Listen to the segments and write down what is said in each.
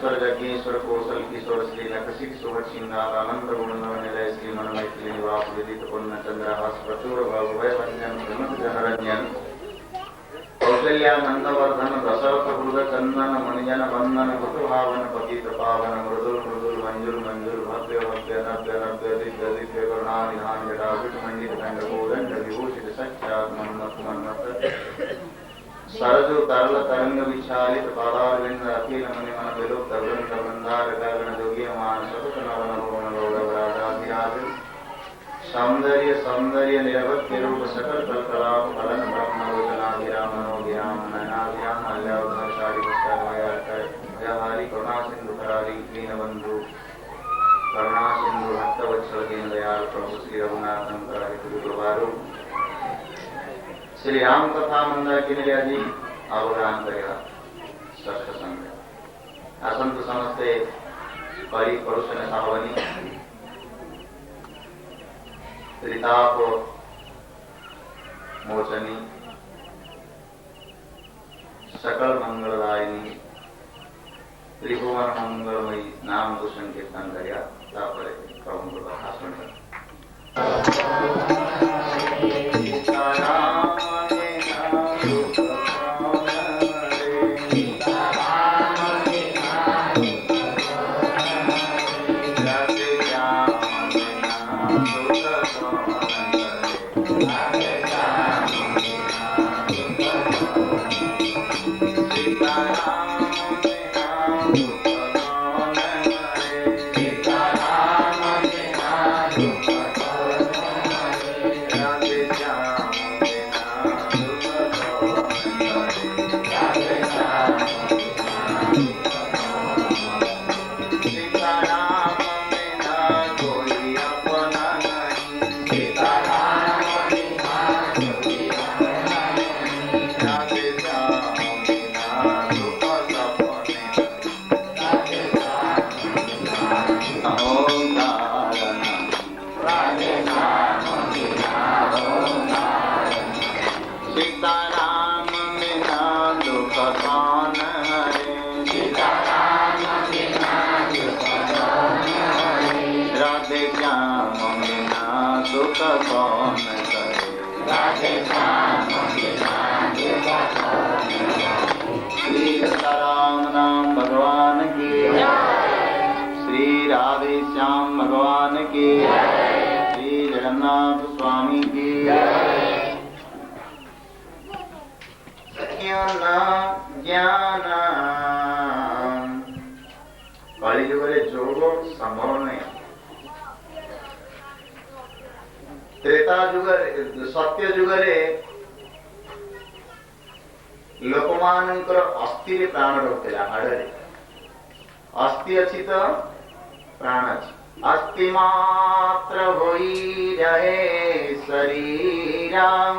स्वर्गज्ञेश्वर कौशल किशोर श्री नखशिक सुभट सिंगार आनंद गुण निलय श्री मन मैथिली निवास विदित पुण्य चंद्रहास प्रचुर भय वंजन प्रमथ जनरंजन कौशल्या नंदवर्धन दशरथ हृद चंदन मणिजन वंदन कुतुभावन पतित पावन मृदुल मृदुल मंजुल मंजुल भव्य भव्य नव्य नव्य दिव्य दिव्य करुणा निधान जटाभित मंडित दंडकोदंड विभूषित सच्चात मन्मथ मन्मथ सरजु तरल तरंग विचालित पादारविंद अखिल मणि मन विलुप्त वृंद वृंदार गगन जोगी मान सतत नवन भुवन गौरव राजाधिराज सौंदर्य सौंदर्य निरवध्य रूप सकल कलकलाप फलन ब्रह्म रोचनाभिराम मनोभिराम नयनाभिराम मल्यावधरशाली भयहारी करुणा सिंधु करारी दीनबंधु करुणा सिंधु भक्तवत्सल दीन दयाल प्रभु श्री रघुनाथं करारि गुरुवारो श्री राम कथा मंदिर के लिए जी अवगान करेगा सत्संग असंत समस्ते परि परुषण सावनी त्रिताप मोचनी सकल मंगलदायिनी त्रिभुवन मंगलमयी नाम को संकीर्तन करेगा तापर प्रभु का भाषण श्याम भगवान की श्री जगन्नाथ स्वामी की ज्ञान कलिजुगे जोग संभव नहीं त्रेता जुगर सत्य जुगरे लोकमानंकर अस्थि प्राण रोकला हाड़े अस्थि अच्छी तो प्राण अच्छी अस्थि मात्र होई रहे शरीरम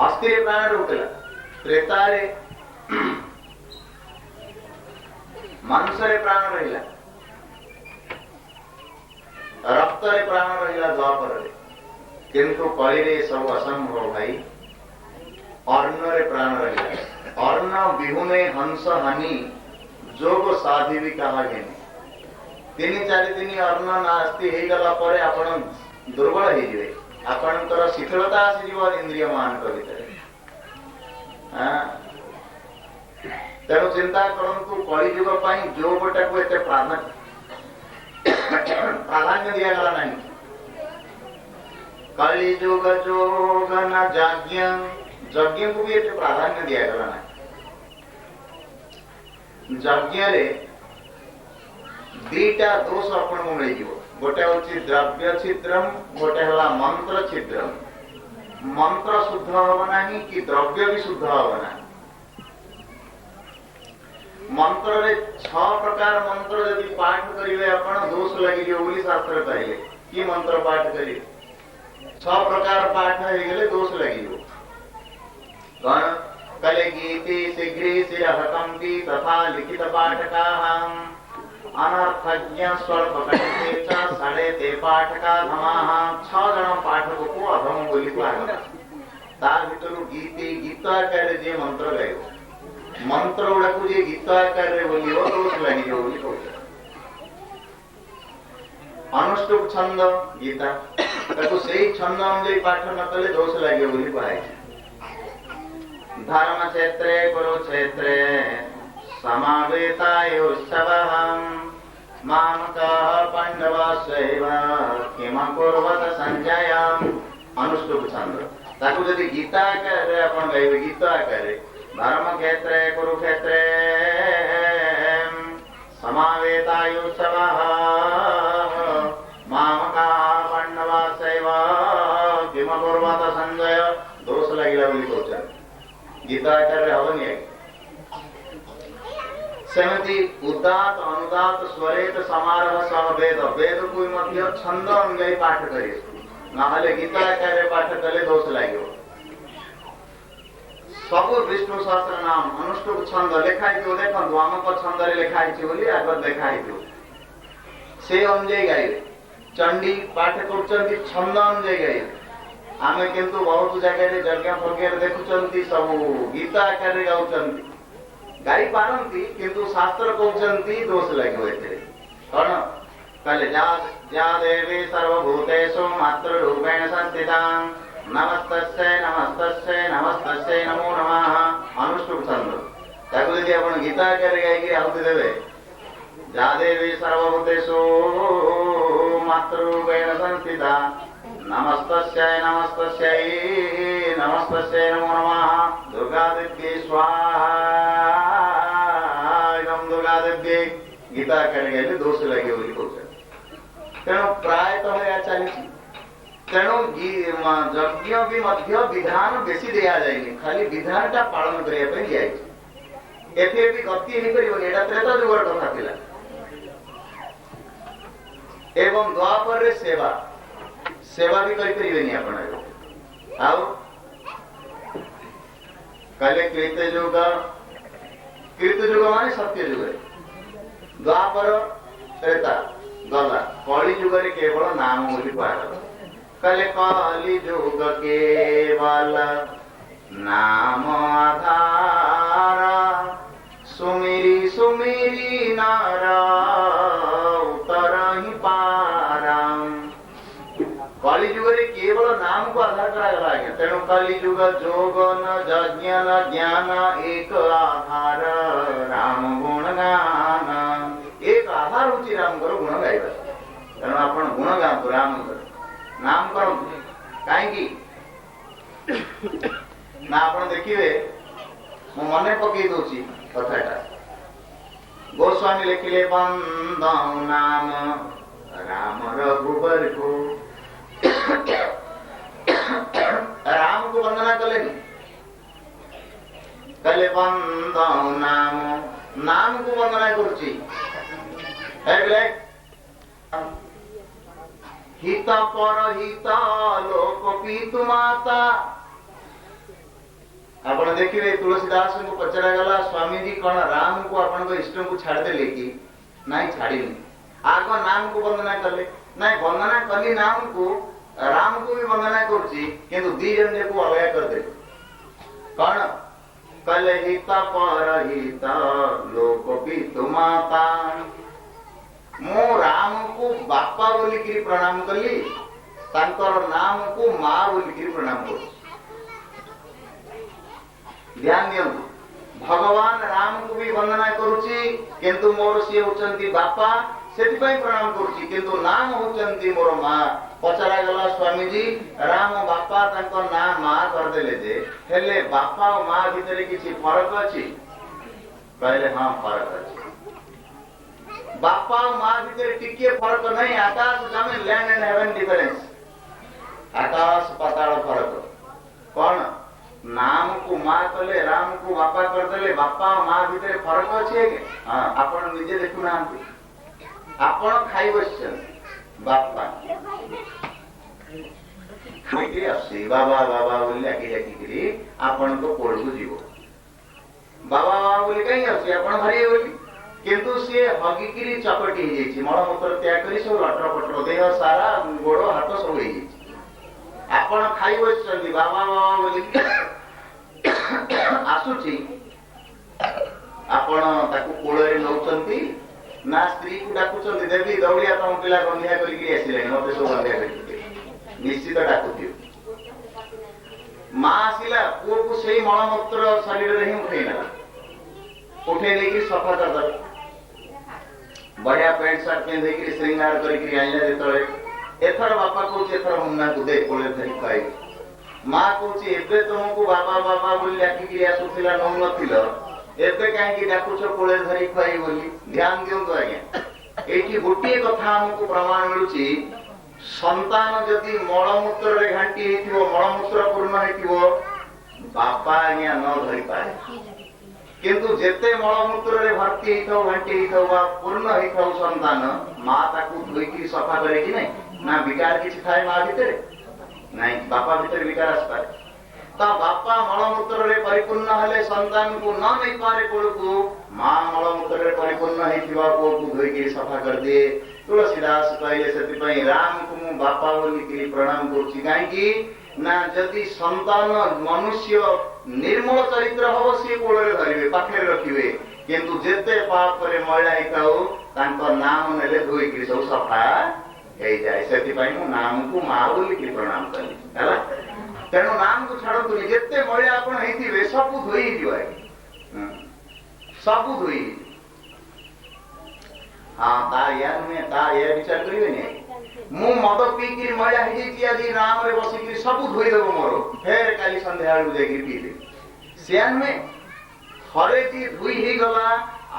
अस्थि प्राण रोकला त्रेता रे मांस रे प्राण रहिला रक्त रे प्राण रहिला द्वापर रे किंतु कली रे सब असंभव भाई अन्न रे प्राण रहिला अन्न बिहुने हंस हानि जोग साधि भी कहा गेनी तीन चारि दिन अन्न नास्ति हे गला परे आपण दुर्बल हे जिवे आपणकर शिथिलता आसी जीव इंद्रिय मान भितर तेणु चिंता करंतु कली युग पाई जोगटा को एते प्राधान्य दिया गला नहीं कली युग जोग न यज्ञ यज्ञ को भी एते प्राधान्य दिया गला नहीं यज्ञ रे दीटा दोष आपण को मिल जीवो गोटे होची द्रव्य छिद्रम गोटे हला मंत्र छिद्रम मंत्र शुद्ध होबो नाही कि द्रव्य भी शुद्ध होबो नाही मंत्र रे 6 प्रकार मंत्र यदि पाठ करिवे आपण दोष लागि जे ओली शास्त्र कहले कि मंत्र पाठ करिवे 6 प्रकार पाठ हे गेले दोष लागि जो कौन कले गीते शीघ्रे शिरहकंपि तथा लिखित पाठकाहं अनर्थज्ञ स्वल्प कंठे च साढ़े ते पाठका धमाः 6 जन पाठक को अधम बोली लागला तार भितरु गीते गीत आकार जे मंत्र गायो मंत्र गुड़ा को जे गीत आकार रे बोलियो दोष लागि जो बोली कहू अनुष्टुप छंद गीता ताको सेही छंद अनुଯାयी पाठ न कले दोष लागि बोली कहै धर्म क्षेत्रे कुरुक्षेत्रे समावेताय उत्सवः मामकः पांडवस्यैव किम कुर्वत संजय अनुष्टुप छंद ताको यदि गीता आकार अपन गाइबे गीत आकार धर्म क्षेत्रे कुरुक्षेत्रे समावेताय उत्सवः मामकः पांडवस्यैव किम कुर्वत संजय दोष लागिला बोली कहउछन गीता आकार हवनी सेमती उदात अनुदात स्वरेत समारोह सह वेद वेद को मध्य छंद अनुयायी पाठ करिए नहले गीता आकार पाठ कले दोष लागियो सब विष्णु सहस्र नाम अनुष्टुप छंद लेखाई जो देखो द्वामक छंद रे लेखाई छि बोली आगर देखाई जो से अनुयायी गाइले चंडी पाठ करचंती छंद अनुयायी गाइले आमे किंतु बहुत जगह रे यज्ञ फज्ञ देखुचंती सब गीता आकार रे गाउचंती गाई पारंती किंतु शास्त्र कहउचंती दोष लागियो एते कोन कहले जा देवी सर्वभूतेषु मात्र रूपेण संस्थितां नमस्तस्यै नमस्तस्यै नमस्तस्यै नमो नमः अनुष्टुप छंद ताको यदि आपण गीता आकार गाई के आहुति देबे जा देवी सर्वभूतेषु मात्र रूपेण संस्थिता नमस्तस्यै नमस्तस्यै नमस्तस्यै नमो नमः दुर्गा देवी स्वाहा दुर्गा देवी गीता आकार गाइले दोष लागे बोली कहउछ तेणु प्रायतः या चली तेणु यज्ञ भी मध्य विधान बेसी दिया जायनि खाली विधानटा पालन करिया पे दिया जाय एथे भी गति नि करिवनि एटा त्रेता जुगर कथा थिला एवं द्वापर रे सेवा सेवा भी करि परिबेनि आपण आउ काले कृत युग माने सत्य युग द्वापर त्रेता गला कली युग रे केवल नाम बोली कहला कले कली युग केवल नाम आधार सुमिरी सुमिरी नार उतर ही पाराम कली युग रे केवल नाम को आधार करा गला है तेणु कली युग जोग न यज्ञ न ज्ञान एक आधार राम गुण गान एक आधार होची राम करो गुण गाइबा तेणु आपण गुण गातु राम नाम करो काहेकि ना आपण देखिबे मो मने पकई दोची कथाटा गोस्वामी लिखिले बंदौ नाम राम रघुबर को राम को वंदना कले कले बंदौ नाम नाम को वंदना करची हित पर हित लोक पीतु माता आपण देखिए तुलसीदास को पचरा गला स्वामी जी कौन राम को आपण को इष्ट को छाड़ देले कि नहीं छाड़ीनी आगो नाम को वंदना कले नहीं वंदना कली नाम को राम को भी वंदना करची किंतु दी जन को अलग कर दे कौन कले हित पर हित लोक पीतु माता मो राम को बापा बोली की प्रणाम कली तांकर नाम को मां बोली की प्रणाम कर ध्यान दियो भगवान राम को भी वंदना करूची किंतु मोर से होचंती बापा सेति पई प्रणाम करूची किंतु नाम होचंती मोर मां पचरा गला स्वामी जी राम बापा तांको नाम मां कर देले जे हेले बापा और मां भीतर किछि फरक अछि कहले हां फरक अछि बापा मां भीतर टिके फरक नहीं आकाश जमीन लैंड एंड हेवन डिफरेंस आकाश पाताल फरक कौन नाम को मां कले राम को बापा कर देले बापा मां भीतर फरक अछि हां आपण निजे देखु ना आपण खाई बसछन बापा खाई आसी बाबा बाबा बोली लागी लागी करी आपण को कोड़ को जीवो बाबा बाबा बोली कहीं आसी आपण भरी बोली किंतु से हगिकिरी चपटी हे जेछि मलमूत्र त्याग करी सब लटर पटर देह सारा गोड़ हाथ सब हे जेछि आपण खाई बसछन बाबा बाबा बोली आसुची आपण ताकू कोଳରେ नौचंती ना स्त्री को डाकुचंती देवी दौड़िया तम पिला गंधिया करिकि आसिले मते सब गंधिया करिकि निश्चित डाकुथि मां आसिला पुओ को सेही मलमूत्र शरीर रे ही उठेना उठे लेकि सफा कर दे बढ़िया पैंट शर्ट पिंधे कि श्रृंगार करिकि आइले जेतले एथर बापा को एथर मुन्ना को दे कोळे धरि खाई मां को एबे तुमको बाबा बाबा बोली डाकी आसुथिला नौ नथिला एबे काहे डाकुछ कोळे धरि खाई बोली ध्यान दियंतु आज्ञा एठी गोटिए कथा हमको प्रमाण मिलुची संतान जदि मलमूत्र रे घांटी हेतिबो मलमूत्र पूर्ण हेतिबो बापा आज्ञा न धरि पाए किंतु जेते मलमूत्र रे भर्ती हेथौ घांटी हेथौ बा पूर्ण हेथौ संतान मां ताकू धोइकी सफा करे कि नहीं ना विकार किछि थाए मां भितरे नहीं बापा भितर विकार आसपाए तो बापा मलमूत्र रे परिपूर्ण हले संतान को न नहीं पारे कोळकू मां मलमूत्र रे परिपूर्ण हेतिबा को धोइकी सफा कर दे तुलसीदास कहले सेति पई राम को मु बापा बोली कि प्रणाम करछि काहे कि ना जदि संतान मनुष्य निर्मल चरित्र हबो से कोळे धरिबे पाखे रखिबे किंतु जेते पाप रे मैला हिताउ तांको नाम नेले धोइकी सब सफा हे जाय सेति पई मु नाम को मां बोली कि प्रणाम करी हला तेणु नाम को छाड़ तु जेते मैला आपण हेतिबे सब धोई दिवाय सब धोई हां ता यार में ता ये विचार करिवे ने मु मद पी कि मैला हे जी आदि नाम रे बसी कि सब धोई देबो मोरो फेर काली संध्या आलू जाई कि पी दे सियान में हरे जी धुई ही गला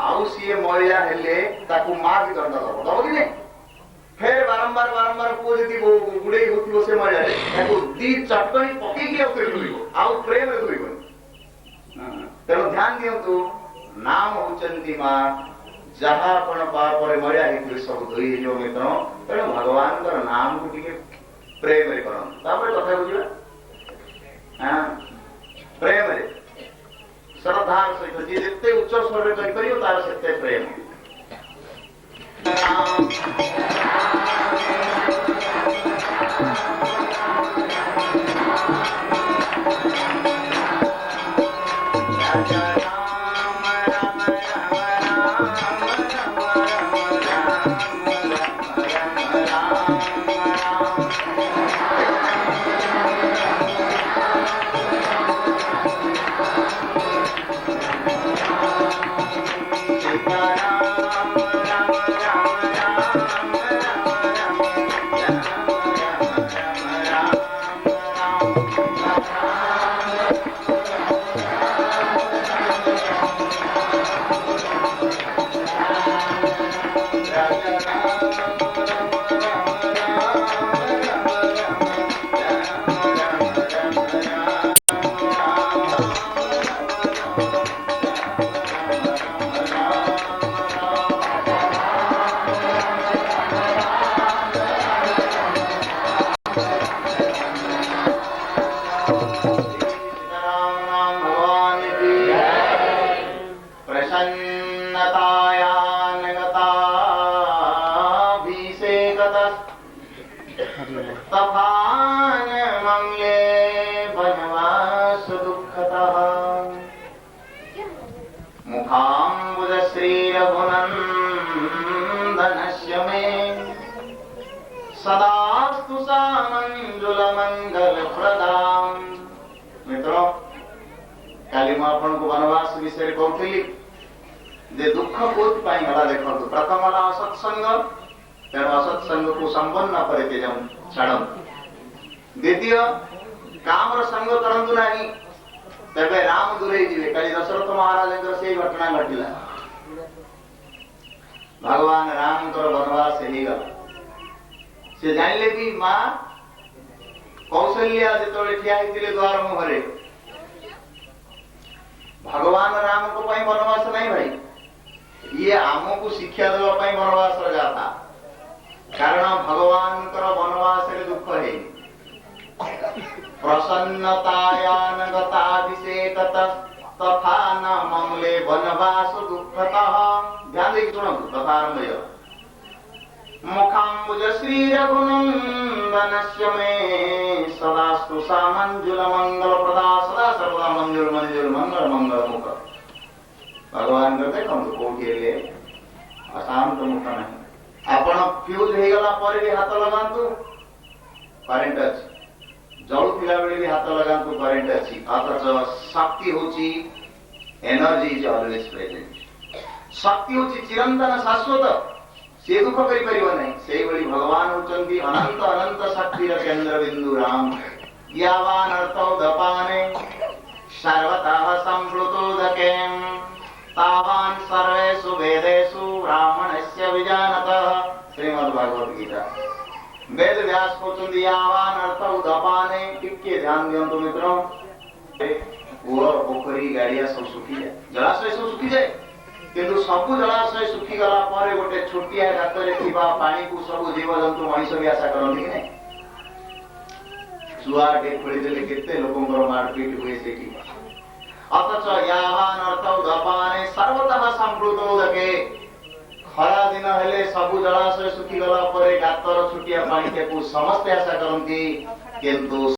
आउ सिए मैला हेले ताकू मां भी दंड दबो दबो कि ने फेर बारंबार को जदी गुडे होतिबो से मैला ताकू दी चटकणी पकी कि उतरे धुइबो आउ प्रेम रे धुइबो तेणु ध्यान दियंतु नाम होचंती मां जहा पण पाप रे मैला हेति सब धोई जो मित्र तेणु भगवान कर नाम को टिके प्रेम रे करन तापर कथा बुझिबा हां प्रेम रे श्रद्धा सहित जे जेते उच्च स्वर रे कहि परियो तार सेते प्रेम सदास्तु सामंजुल मंगल प्रदाम मित्रों काली मैं आपन को वनवास विषय कहूली जे दुख कोथ पाई हला देखंतु प्रथम हला असत्संग तेणु असत्संग को संपन्न करते जाऊं छाड़न द्वितीय काम रो संग करंतु नाही तबे राम दूरे जीवे काली दशरथ महाराज से घटना घटिला भगवान राम कर वनवास ही गला से जानले कि मां कौशल्या जेतोले ठिया हितिले द्वार मुहरे भगवान राम को पई वनवास नहीं भाई ये आमो को शिक्षा देवा पई वनवास र जाता कारण भगवान कर वनवास रे दुख है प्रसन्नतायान गताभिषेकत तथा न मंगले वनवास दुःखतः ध्यान दे सुनो तथा आरंभ मुखाम्बुज श्री रघुनंदनस्य मे सदास्तु सामंजुल मंगल प्रदा सदा सर्वदा मंजुल मंजुल मंगल मंगल मुख भगवान देखो कौटी अशांत मुख नहीं आपण फ्यूज हो गला पर भी हाथ लगातु करेंट अच्छी जलुला बेले भी हाथ लगातु करेंट अच्छी अथच शक्ति होची एनर्जी इज ऑलवेज प्रेजेंट शक्ति होची चिरंतन शाश्वत से दुख करि परिबो नहीं सेही बळी भगवान होचंती अनंत अनंत शक्तिर केंद्र बिंदु राम यावान अर्थौ दपाने सर्वतः संप्लुतोदके तावान सर्वेषु वेदेषु ब्राह्मणस्य विजानतः श्रीमद् भागवत गीता वेद व्यास कहते यावान अर्थौ दपाने टिके ध्यान दियंतु मित्रों कूल पोखरी गाड़िया सब सुखी जाए जलाशय सब सुखी जाए किंतु सबु जलाशय सुखी गला पर गोटे छोटिया गातरे थिबा पानी को सब जीवजंतु मनीष भी आशा करती कि नहीं छुआटे खोलीदेले केते लोकंकर मारपीट हुए सेठी अथच यावान अर्थौ दपाने सर्वतः संप्लुतोदके खरा दिन हेले सबु जलाशय सुखी गला पर गातर छुटिया पानी को समस्ते आशा करती किंतु